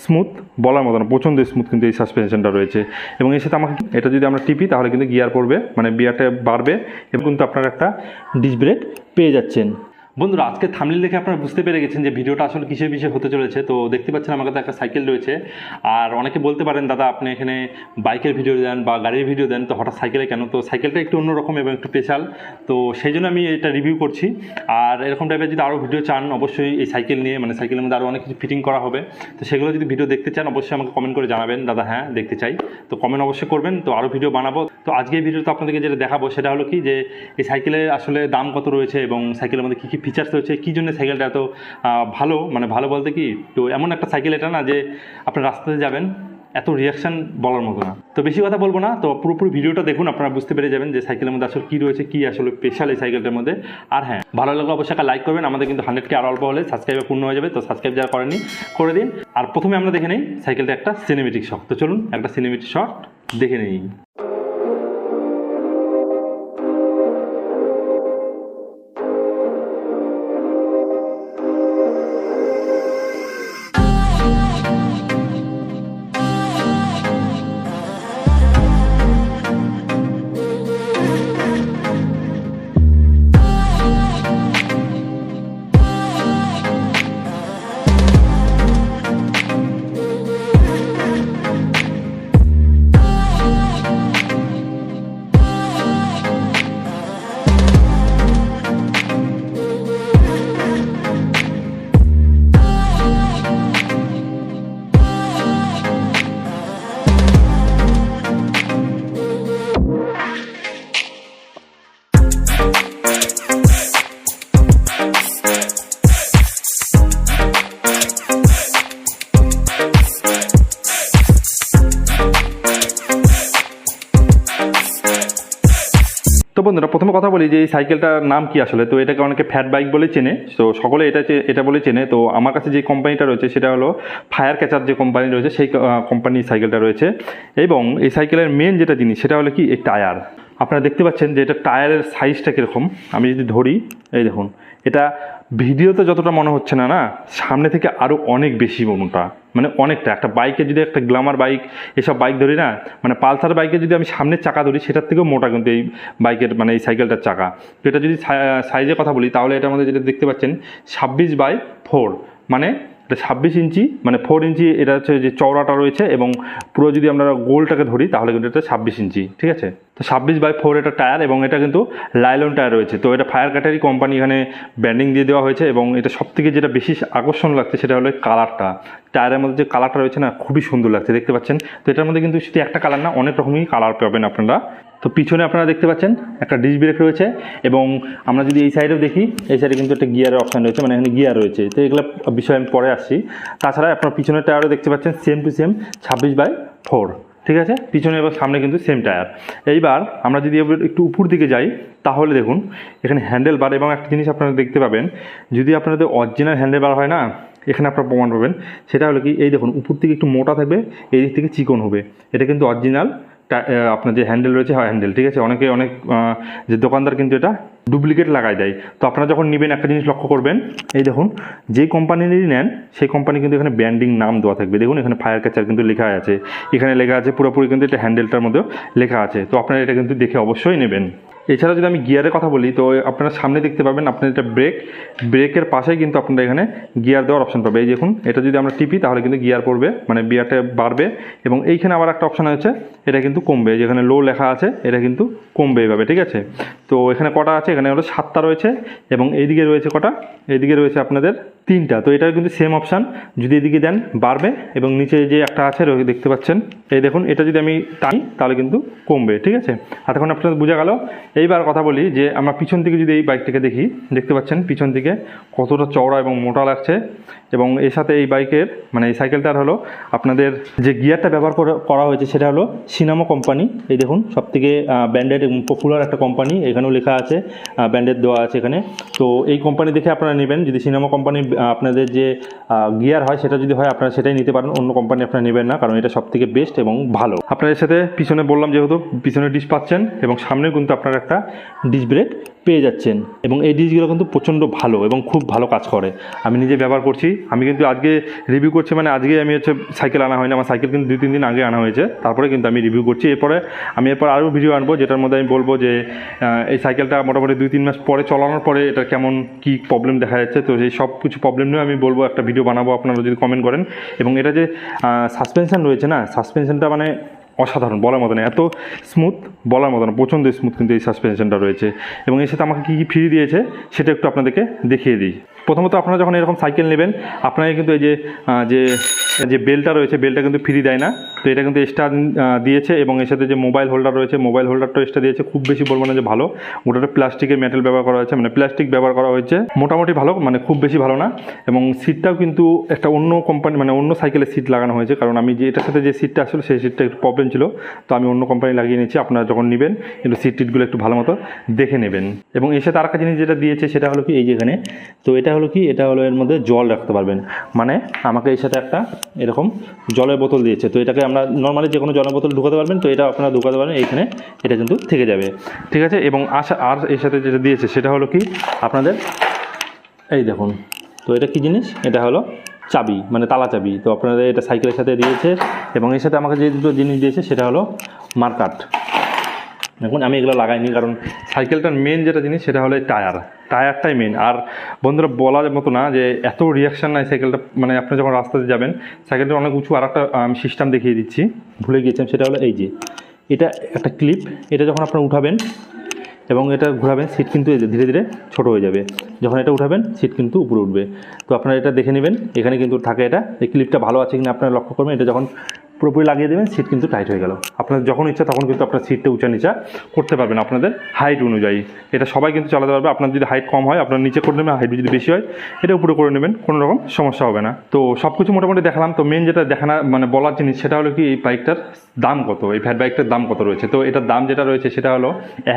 Smooth বলার মতো না, প্রচণ্ড স্মুথ কিন্তু এই সাসপেনশনটা রয়েছে। এবং এর সাথে আমাকে এটা যদি আমরা টিপি তাহলে কিন্তু গিয়ার পড়বে, মানে গিয়ারটা বাড়বে এবং কিন্তু আপনারা একটা ডিস্ক ব্রেক পেয়ে যাচ্ছেন। বন্ধুরা, আজকে থাম্বনেল দেখে আপনারা বুঝতে পেরে গেছেন যে ভিডিওটা আসলে কিসের বিষয়ে হতে চলেছে। তো দেখতে পাচ্ছেন আমার কাছে একটা সাইকেল রয়েছে। আর অনেকে বলতে পারেন, দাদা আপনি এখানে বাইকের ভিডিও দেন বা গাড়ির ভিডিও দেন, তো হঠাৎ সাইকেলে কেন? তো সাইকেলটা একটু অন্যরকম এবং একটু স্পেশাল, তো সেই জন্য আমি এটা রিভিউ করছি। আর এরকম টাইপের যদি আরও ভিডিও চান অবশ্যই এই সাইকেল নিয়ে, মানে সাইকেলের মধ্যে আরও অনেক কিছু ফিটিং করা হবে, তো সেগুলো যদি ভিডিও দেখতে চান অবশ্যই আমাকে কমেন্ট করে জানাবেন, দাদা হ্যাঁ দেখতে চাই। তো কমেন্ট অবশ্যই করবেন, তো আরও ভিডিও বানাবো। তো আজকে এই ভিডিওতে আপনাদেরকে যেটা দেখাবো সেটা হলো কি, যে এই সাইকেলের আসলে দাম কত রয়েছে এবং সাইকেলের মধ্যে কী কী ফিচার্স রয়েছে, কী জন্য সাইকেলটা এত ভালো, মানে ভালো বলতে কি, তো এমন একটা সাইকেল এটা না যে আপনার রাস্তাতে যাবেন এত রিয়াকশান বলার মতো না। তো বেশি কথা বলবো না, তো পুরোপুরি ভিডিওটা দেখুন, আপনারা বুঝতে পেরে যাবেন যে সাইকেলের মধ্যে আসলে কী রয়েছে, কী আসলে স্পেশাল এই সাইকেলটার মধ্যে। আর হ্যাঁ, ভালো লাগলে অবশ্যই একটা লাইক করবেন, আমাদের কিন্তু 100K আর অল্প হলে সাবস্ক্রাইবার পূর্ণ হয়ে যাবে, তো সাবস্ক্রাইব যারা করেনি করে দিন। আর প্রথমে আমরা দেখে নিই সাইকেলটা একটা সিনেমেটিক শট। তো চলুন একটা সিনেমেটিক শট দেখে নিই। তো বন্ধুরা, প্রথমে কথা বলি যে এই সাইকেলটার নাম কি আসলে। তো এটাকে অনেকে ফ্যাট বাইক বলে চেনে, তো সকলে এটা বলে চেনে। তো আমার কাছে যে কোম্পানিটা রয়েছে সেটা হলো ফায়ার ক্যাচার যে কোম্পানি রয়েছে, সেই কোম্পানির সাইকেলটা রয়েছে। এবং এই সাইকেলের মেন যেটা জিনিস সেটা হলো কি, এই টায়ার। আপনারা দেখতে পাচ্ছেন যে এটা টায়ারের সাইজটা কীরকম। আমি যদি ধরি, এই দেখুন, এটা ভিডিওতে যতটা মনে হচ্ছে না, না সামনে থেকে আরও অনেক বেশি মোটা, মানে অনেকটা। একটা বাইকে যদি একটা গ্ল্যামার বাইক, এসব বাইক ধরি না, মানে পালসার বাইকে যদি আমি সামনের চাকা ধরি সেটার থেকেও মোটা কিন্তু এই বাইকের, মানে এই সাইকেলটার চাকা। তো এটা যদি সাইজের কথা বলি তাহলে এটার মধ্যে যেটা দেখতে পাচ্ছেন 26/4, মানে এটা 26 ইঞ্চি, মানে 4 ইঞ্চি এটা হচ্ছে যে চওড়াটা রয়েছে। এবং পুরো যদি আমরা গোলটাকে ধরি তাহলে কিন্তু এটা 26 ইঞ্চি, ঠিক আছে। তো 26/4 এটা টায়ার, এবং এটা কিন্তু লাইলন টায়ার রয়েছে। তো এটা ফায়ার ক্যাটারি কোম্পানি এখানে ব্র্যান্ডিং দিয়ে দেওয়া হয়েছে। এবং এটা সবথেকে যেটা বেশি আকর্ষণ লাগছে সেটা হলো কালারটা। টায়ারের মধ্যে যে কালারটা রয়েছে না, খুবই সুন্দর লাগছে, দেখতে পাচ্ছেন। তো এটার মধ্যে কিন্তু শুধু একটা কালার না, অনেক রকমই কালার পাবেন আপনারা। তো পিছনে আপনারা দেখতে পাচ্ছেন একটা ডিস্ক ব্রেক রয়েছে। এবং আমরা যদি এই সাইডেও দেখি, এই সাইডে কিন্তু একটা গিয়ারের অপশান রয়েছে, মানে এখানে গিয়ার রয়েছে। তো এগুলো বিষয়ে আমি পরে আসছি। তাছাড়া আপনার পিছনের টায়ারও দেখতে পাচ্ছেন সেম টু সেম 26/4, ঠিক আছে। পিছনে এবং সামনে কিন্তু সেম টায়ার। এইবার আমরা যদি একটু উপর দিকে যাই তাহলে দেখুন এখানে হ্যান্ডেল বার। এবং একটা জিনিস আপনারা দেখতে পাবেন, যদি আপনাদের অরিজিনাল হ্যান্ডেল বার হয় না, এখানে আপনারা প্রমাণ পাবেন। সেটা হলো কি, এই দেখুন উপর থেকে একটু মোটা থাকবে, এই দিক থেকে চিকন হবে। এটা কিন্তু অরিজিনাল আপনার যে হ্যান্ডেল রয়েছে, হ্যান্ডেল, ঠিক আছে। অনেক যে দোকানদার কিন্তু এটা ডুপ্লিকেট লাগাই দেয়। তো আপনারা যখন নেবেন একটা জিনিস লক্ষ্য করবেন, এই দেখুন যেই কোম্পানিরই নেন সেই কোম্পানি কিন্তু এখানে ব্র্যান্ডিং নাম দেওয়া থাকবে। দেখুন এখানে ফায়ার ক্যাচার কিন্তু লেখা আছে, এখানে লেখা আছে পুরোপুরি কিন্তু এটা হ্যান্ডেলটার মধ্যেও লেখা আছে। তো আপনারা এটা কিন্তু দেখে অবশ্যই নেবেন। এছাড়া যদি আমি গিয়ারের কথা বলি, তো আপনারা সামনে দেখতে পাবেন আপনার এটা ব্রেকের পাশেই কিন্তু আপনারা এখানে গিয়ার দেওয়ার অপশন পাবে। এই দেখুন, এটা যদি আমরা টিপি তাহলে কিন্তু গিয়ার পড়বে, মানে গিয়ারটা বাড়বে। এবং এইখানে আবার একটা অপশান আছে, এটা কিন্তু কমবে, যেখানে লো লেখা আছে এটা কিন্তু কমবে এইভাবে, ঠিক আছে। তো এখানে কটা আছে, এখানে হলো 7টা রয়েছে। এবং এইদিকে রয়েছে কটা, এইদিকে রয়েছে আপনাদের 3টা। তো এটা কিন্তু সেম অপশান, যদি এদিকে দেন বাড়বে, এবং নিচে যে একটা আছে দেখতে পাচ্ছেন, এই দেখুন, এটা যদি আমি টানি তাহলে কিন্তু কমবে, ঠিক আছে। আর তখন আপনাদের বোঝা গেল। এইবার কথা বলি যে আমরা পিছন থেকে যদি এই বাইকটাকে দেখি, দেখতে পাচ্ছেন পিছন থেকে কতটা চওড়া এবং মোটা লাগছে। এবং এর সাথে এই বাইকের, মানে এই সাইকেলটার হলো আপনাদের যে গিয়ারটা ব্যবহার করা হয়েছে সেটা হলো শিনামো কোম্পানি। এই দেখুন সবথেকে ব্র্যান্ডেড এবং পপুলার একটা কোম্পানি, এখানেও লেখা আছে, ব্র্যান্ডেড দেওয়া আছে এখানে। তো এই কোম্পানি দেখে আপনারা নেবেন। যদি শিনামো কোম্পানির আপনাদের যে গিয়ার হয় সেটা যদি হয় আপনারা সেটাই নিতে পারেন, অন্য কোম্পানি আপনারা নেবেন না, কারণ এটা সবথেকে বেস্ট এবং ভালো। আপনাদের সাথে পিছনে বললাম যেহেতু পিছনে ডিস্ক পাচ্ছেন এবং সামনে কিন্তু আপনারা একটা ডিস্ক ব্রেক পেয়ে যাচ্ছেন, এবং এই ডিস্কগুলো কিন্তু প্রচণ্ড ভালো এবং খুব ভালো কাজ করে। আমি নিজে ব্যবহার করছি, আমি কিন্তু আজকে রিভিউ করছি, মানে আজকে আমি সাইকেল আনা হয়নি, আমার সাইকেল কিন্তু 2-3 দিন আগে আনা হয়েছে, তারপরে কিন্তু আমি রিভিউ করছি। এরপরে আমি আরও ভিডিও আনবো যেটার মধ্যে আমি বলবো যে এই সাইকেলটা মোটামুটি 2-3 মাস পরে চালানোর পরে এটা কেমন কী প্রবলেম দেখা যাচ্ছে, তো সেই সব কিছু প্রবলেম নিয়ে আমি বলবো, একটা ভিডিও বানাবো আপনারা যদি কমেন্ট করেন। এবং এটা যে সাসপেনশন রয়েছে না, সাসপেনশনটা মানে অসাধারণ, বলার মতো না, এত স্মুথ বলার মতো না, প্রচণ্ড স্মুথ কিন্তু এই সাসপেনশনটা রয়েছে। এবং এর সাথে আমাকে কী কী ফ্রি দিয়েছে সেটা একটু আপনাদেরকে দেখিয়ে দিই। প্রথমত আপনারা যখন এরকম সাইকেল নেবেন আপনাকে কিন্তু এই যে বেলটা রয়েছে, বেলটা কিন্তু ফ্রি দেয় না, তো এটা কিন্তু এক্সট্রা দিয়েছে। এবং এর সাথে যে মোবাইল হোল্ডার রয়েছে, মোবাইল হোল্ডারটা এক্সট্রা দিয়েছে, খুব বেশি বলবো না যে ভালো, ওটাতে প্লাস্টিকের মেটাল ব্যবহার করা হয়েছে, মানে প্লাস্টিক ব্যবহার করা হয়েছে, মোটামুটি ভালো, মানে খুব বেশি ভালো না। এবং সিটটাও কিন্তু একটা অন্য কোম্পানি, মানে অন্য সাইকেলের সিট লাগানো হয়েছে, কারণ আমি যে এটার সাথে যে সিটটা আসলে সেই সিটটা একটু প্রবলেম ছিল, তো আমি অন্য কোম্পানি লাগিয়ে নিয়েছি। আপনারা যখন নেবেন একটু সিট টিটগুলো একটু ভালো মতো দেখে নেবেন। এবং এর সাথে আরেকটা জিনিস যেটা দিয়েছে সেটা হলো কি, এই যেখানে, তো এটা হলো কি, এটা হলো এর মধ্যে জল রাখতে পারবেন, মানে আমাকে এর সাথে একটা এরকম জলের বোতল দিয়েছে, তো এটাকে আমরা নর্মালি যে কোনো জলের বোতল ঢুকাতে পারবেন, তো এটা আপনারা ঢুকাতে পারবেন এইখানে, এটা কিন্তু থেকে যাবে, ঠিক আছে। এবং আর এর সাথে যেটা দিয়েছে সেটা হলো কি আপনাদের, এই দেখুন, তো এটা কি জিনিস, এটা হলো চাবি, মানে তালা চাবি, তো আপনাদের এটা সাইকেলের সাথে দিয়েছে। এবং এর সাথে আমাকে যে দুটো জিনিস দিয়েছে সেটা হলো মার্কাট। এখন আমি এগুলো লাগাইনি, কারণ সাইকেলটার মেন যেটা জিনিস সেটা হলো টায়ারটাই মেন। আর বন্ধুরা বলার মতো না যে এত রিয়াকশান নাই সাইকেলটা, মানে আপনি যখন রাস্তাতে যাবেন, সাইকেলটা অনেক উঁচু। আর একটা আমি সিস্টেম দেখিয়ে দিচ্ছি, ভুলে গিয়েছিলাম, সেটা হলো এই যে এটা একটা ক্লিপ, এটা যখন আপনারা উঠাবেন এবং এটা ঘোরাবেন, সিট কিন্তু ধীরে ধীরে ছোটো হয়ে যাবে, যখন এটা উঠাবেন সিট কিন্তু উপরে উঠবে। তো আপনারা এটা দেখে নেবেন, এখানে কিন্তু থাকে এটা, এই ক্লিপটা ভালো আছে কিনা আপনারা লক্ষ্য করবেন। এটা যখন পুরোপুরি লাগিয়ে দেবেন সিট কিন্তু টাইট হয়ে গেল, আপনাদের যখন ইচ্ছা তখন কিন্তু আপনার সিটটা উঁচা নিচা করতে পারবেন আপনাদের হাইট অনুযায়ী। এটা সবাই কিন্তু চালাতে পারবে, আপনার যদি হাইট কম হয় আপনার নিচে করে নেবেন, হাইট যদি বেশি হয় এটা উপরে করে নেবেন, কোনো রকম সমস্যা হবে না। তো সব কিছু মোটামুটি দেখালাম। তো মেন যেটা মানে বলার জিনিস সেটা হলো কি, এই বাইকটার দাম কত, এই ফ্যাট বাইকটার দাম কত রয়েছে। তো এটার দাম যেটা রয়েছে সেটা হলো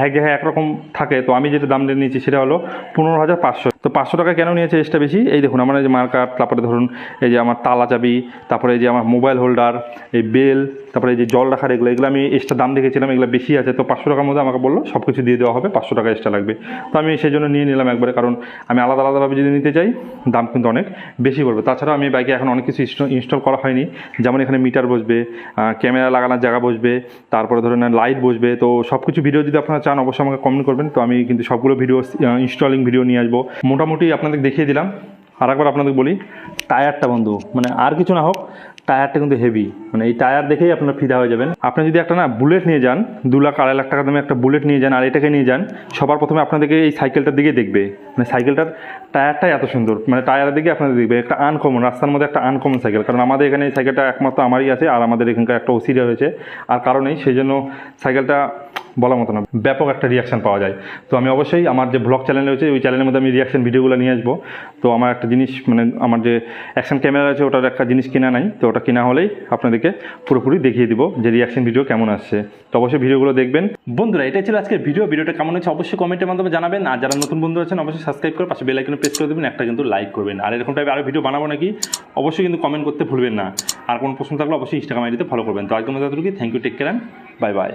এক জায়গায় একরকম থাকে, তো আমি যেটা দাম নিয়েছি সেটা হলো 15,500। তো 500 টাকা কেন নিয়েছে এক্সট্রা বেশি, এই দেখুন আমার এই যে মার্কার, তারপরে ধরুন এই যে আমার তালা চাবি, তারপরে এই যে আমার মোবাইল হোল্ডার, এই বেল, তারপরে এই যে জল রাখার এগুলো আমি এক্সট্রা দাম দেখেছিলাম, এগুলো বেশি আছে। তো 500 টাকার মধ্যে আমাকে বললো সব কিছু দিয়ে দেওয়া হবে, 500 টাকা এক্সট্রা লাগবে। তো আমি সেই জন্য নিয়ে নিলাম একবারে, কারণ আমি আলাদাভাবে যদি নিতে চাই দাম কিন্তু অনেক বেশি পড়বে। তাছাড়াও আমি বাইকে এখন অনেক কিছু ইনস্টল করা হয়নি, যেমন এখানে মিটার বসবে, ক্যামেরা লাগানোর জায়গা বসবে, তারপরে ধরুন লাইট বসবে। তো সব কিছু ভিডিও যদি আপনারা চান অবশ্যই আমাকে কমেন্ট করবেন, তো আমি কিন্তু সবগুলো ভিডিও ইনস্টলিং ভিডিও নিয়ে আসবো। মোটামুটি আপনাদের দেখিয়ে দিলাম। আর একবার আপনাদের বলি, টায়ারটা বন্ধু, মানে আর কিছু না হোক, টায়ারটা কিন্তু হেভি, মানে এই টায়ার দেখেই আপনারা ফিদা হয়ে যাবেন। আপনি যদি একটা বুলেট নিয়ে যান, 2 লাখ 2.5 লাখ টাকা দামে একটা বুলেট নিয়ে যান আর এটাকে নিয়ে যান, সবার প্রথমে আপনাদেরকে এই সাইকেলটার দিকে দেখবে, মানে সাইকেলটার টায়ারটাই এত সুন্দর, মানে টায়ারের দিকে আপনাদের দেখবে একটা আনকমন, রাস্তার মধ্যে একটা আনকমন সাইকেল। কারণ আমাদের এখানে এই সাইকেলটা একমাত্র আমারই আছে, আর আমাদের এখানকার একটা ওসিডা হয়েছে, আর কারণেই সেই জন্য সাইকেলটা বলার মতো না, ব্যাপক একটা রিয়াকশান পাওয়া যায়। তো আমি অবশ্যই আমার যে ব্লগ চ্যানেল রয়েছে ওই চ্যানেলের মধ্যে আমি রিয়াকশান ভিডিওগুলো নিয়ে আসবো। তো আমার একটা জিনিস, মানে আমার যে অ্যাকশন ক্যামেরা আছে ওটার একটা জিনিস কেনা নাই, তো ওটা কেনা হলেই আপনাদেরকে পুরোপুরি দেখিয়ে দিব যে রিয়াকশন ভিডিও কেমন আসছে। তো অবশ্যই ভিডিওগুলো দেখবেন। বন্ধুরা এটাই ছিল আজকের ভিডিওটা কেমন হচ্ছে অবশ্যই কমেন্টের মাধ্যমে জানাবেন। আর যারা নতুন বন্ধু আছেন অবশ্যই সাবস্ক্রাইব করে পাশে বেল আইকনে প্রেস করে দেবেন, একটা কিন্তু লাইক করবেন। আর এরকম টাইপের আরও ভিডিও বানাবো নাকি অবশ্যই কিন্তু কমেন্ট করতে ভুলবেন না। আর কোনো প্রশ্ন থাকলে অবশ্যই ইনস্টাগ্রাম আইডিতে ফলো করবেন। তো আজকের মতো এতটুকুই, thank you, take care, bye by.